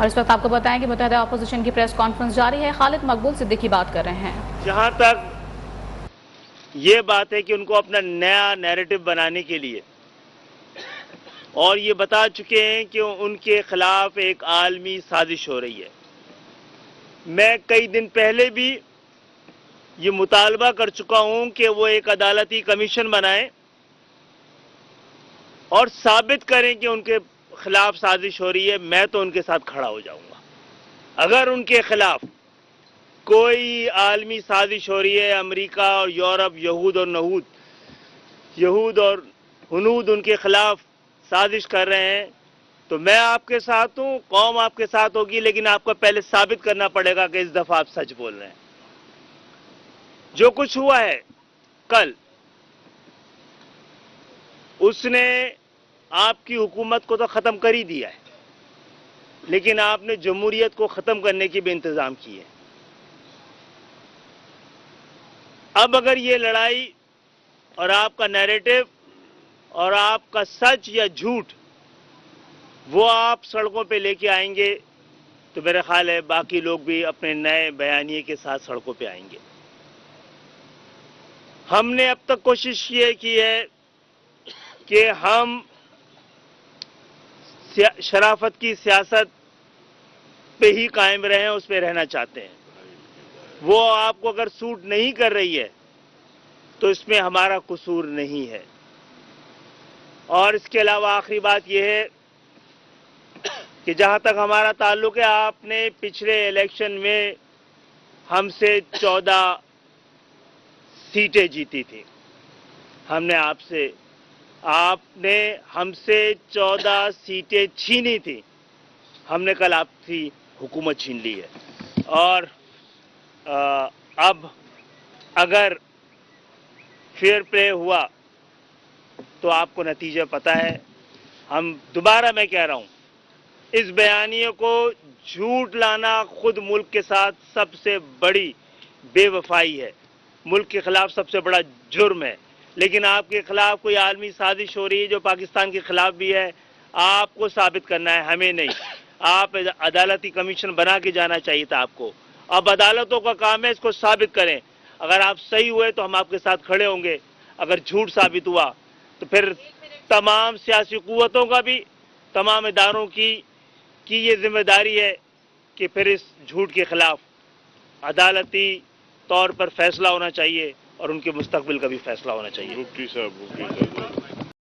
اور اس وقت آپ کو بتائیں کہ متحدہ اپوزیشن کی پریس کانفرنس جاری ہے. خالد مقبول صدیقی بات کر رہے ہیں. جہاں تک یہ بات ہے کہ ان کو اپنا نیا نیریٹو بنانے کے لیے اور یہ بتا چکے ہیں کہ ان کے خلاف ایک عالمی سازش ہو رہی ہے. میں کئی دن پہلے بھی یہ مطالبہ کر چکا ہوں کہ وہ ایک عدالتی کمیشن بنائیں اور ثابت کریں کہ ان کے خلاف سازش ہو رہی ہے. میں تو ان کے ساتھ کھڑا ہو جاؤں گا. اگر ان کے خلاف کوئی عالمی سازش ہو رہی ہے، امریکہ اور یورپ، یہود اور ہنود ان کے خلاف سازش کر رہے ہیں، تو میں آپ کے ساتھ ہوں، قوم آپ کے ساتھ ہوگی، لیکن آپ کو پہلے ثابت کرنا پڑے گا کہ اس دفعہ آپ سچ بول رہے ہیں. جو کچھ ہوا ہے کل، اس نے آپ کی حکومت کو تو ختم کر ہی دیا ہے، لیکن آپ نے جمہوریت کو ختم کرنے کی بھی انتظام کی ہے. اب اگر یہ لڑائی اور آپ کا نیریٹو اور آپ کا سچ یا جھوٹ وہ آپ سڑکوں پہ لے کے آئیں گے تو میرا خیال ہے باقی لوگ بھی اپنے نئے بیانیے کے ساتھ سڑکوں پہ آئیں گے. ہم نے اب تک کوشش یہ کی ہے کہ ہم شرافت کی سیاست پہ ہی قائم رہیں، اس پہ رہنا چاہتے ہیں. وہ آپ کو اگر سوٹ نہیں کر رہی ہے تو اس میں ہمارا قصور نہیں ہے. اور اس کے علاوہ آخری بات یہ ہے کہ جہاں تک ہمارا تعلق ہے، آپ نے پچھلے الیکشن میں ہم سے 14 سیٹیں جیتی تھی. آپ نے ہم سے 14 سیٹیں چھینی تھی. ہم نے کل آپ کی حکومت چھین لی ہے. اور اب اگر فیئر پلے ہوا تو آپ کو نتیجہ پتہ ہے. ہم دوبارہ میں کہہ رہا ہوں، اس بیانیے کو جھوٹ لانا خود ملک کے ساتھ سب سے بڑی بے وفائی ہے، ملک کے خلاف سب سے بڑا جرم ہے. لیکن آپ کے خلاف کوئی عالمی سازش ہو رہی ہے جو پاکستان کے خلاف بھی ہے. آپ کو ثابت کرنا ہے، ہمیں نہیں. آپ عدالتی کمیشن بنا کے جانا چاہیے تھا آپ کو. اب عدالتوں کا کام ہے اس کو ثابت کریں. اگر آپ صحیح ہوئے تو ہم آپ کے ساتھ کھڑے ہوں گے، اگر جھوٹ ثابت ہوا تو پھر تمام سیاسی قوتوں کا بھی، تمام اداروں کی یہ ذمہ داری ہے کہ پھر اس جھوٹ کے خلاف عدالتی طور پر فیصلہ ہونا چاہیے اور ان کے مستقبل کا بھی فیصلہ ہونا چاہیے.